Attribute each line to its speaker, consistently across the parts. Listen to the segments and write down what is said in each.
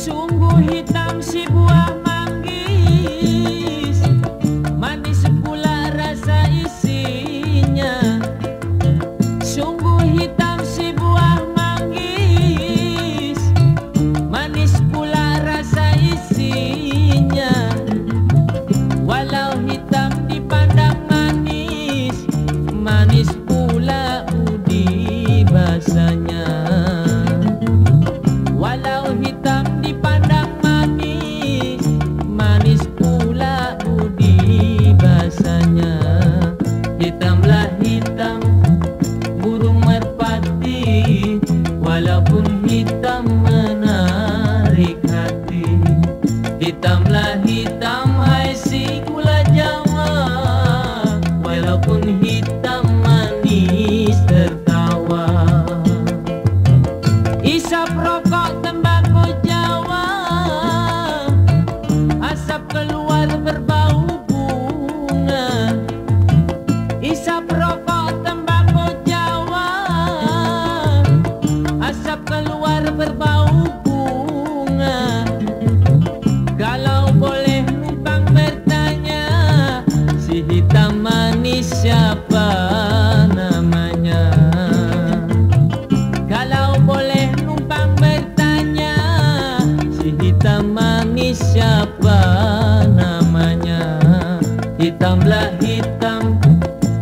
Speaker 1: Sungguh hitam si buah manggis, manis pula rasa isinya. Sungguh hitam si buah manggis, manis pula rasa isinya. Walau hitam dipandang manis, manis pula budi basanya. Walau hitam dipandang manis, manis pula budi basanya. Hitamlah hitam burung merpati, walaupun hitam menarik hati. Hitamlah hitam hai si gula Jawa, walaupun hitam manis tertawa. Isap rokok tembakau Jawa, asap keluar berbau bunga. Isap rokok tembakau Jawa, asap keluar berbau bunga. Kalau boleh numpang bertanya, si hitam manis siapa namanya? Kalau boleh numpang bertanya, si hitam manis siapa namanya? Hitamlah hitam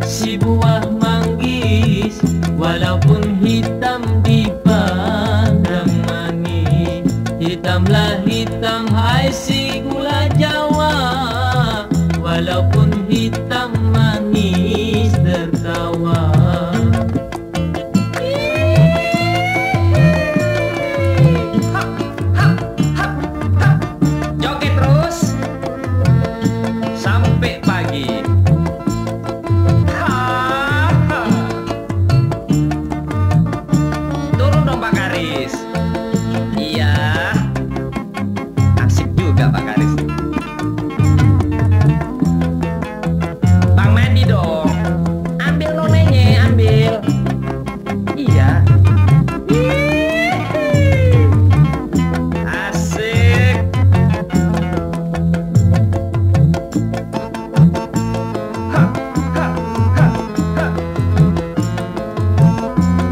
Speaker 1: si buah manggis, walaupun hitam dipandang manis. Hitamlah hitam hai si gula Jawa, walaupun hitam manis tertawa. Joget terus sampai pagi. Turun dong Pak Karis. Iya, asik juga Pak Karis. Bang Mandi dong. Ambil nonenya, ambil. Iya. Asik.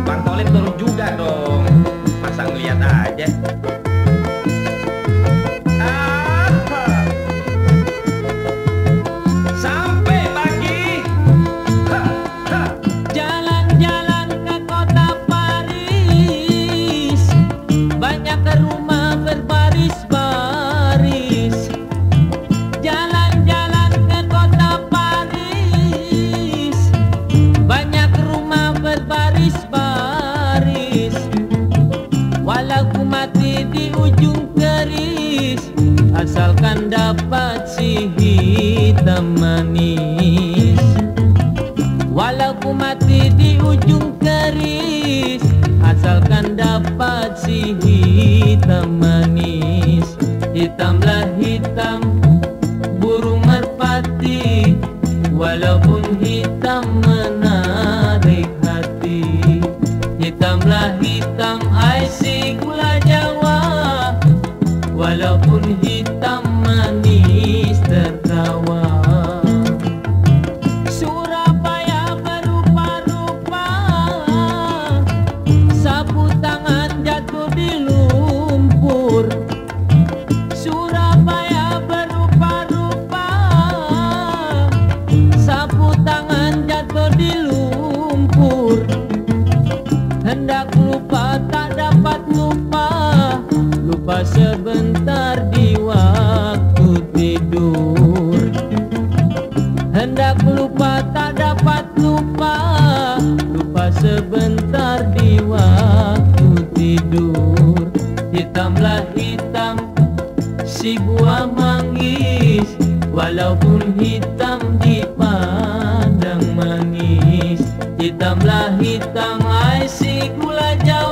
Speaker 1: Bang Tolip turun juga dong. Masa ngeliat aja. Sampai pagi. Jalan-jalan ke kota Paris, banyak rumah berbaris-baris. Jalan-jalan ke kota Paris, banyak rumah berbaris-baris. Walau ku mati di ujung keris, asalkan dapat si hitam manis. Walau ku mati di ujung keris, asalkan dapat si hitam manis. Hitamlah hitam burung merpati, walaupun hitam menarik hati. Hitamlah hitam ai si gula Jawa, walaupun hitam manis tertawa. Surabaya berupa-rupa, sapu tangan jatuh di lumpur. Surabaya berupa-rupa, sapu tangan jatuh di lumpur. Hendak lupa tak dapat lupa, lupa sebentar di waktu tidur. Hendak lupa tak dapat lupa, lupa sebentar di waktu tidur. Hitamlah hitam si buah manggis, walaupun hitam dipandang manis.
Speaker 2: manis. Hitamlah hitam, ai si gula Jawa.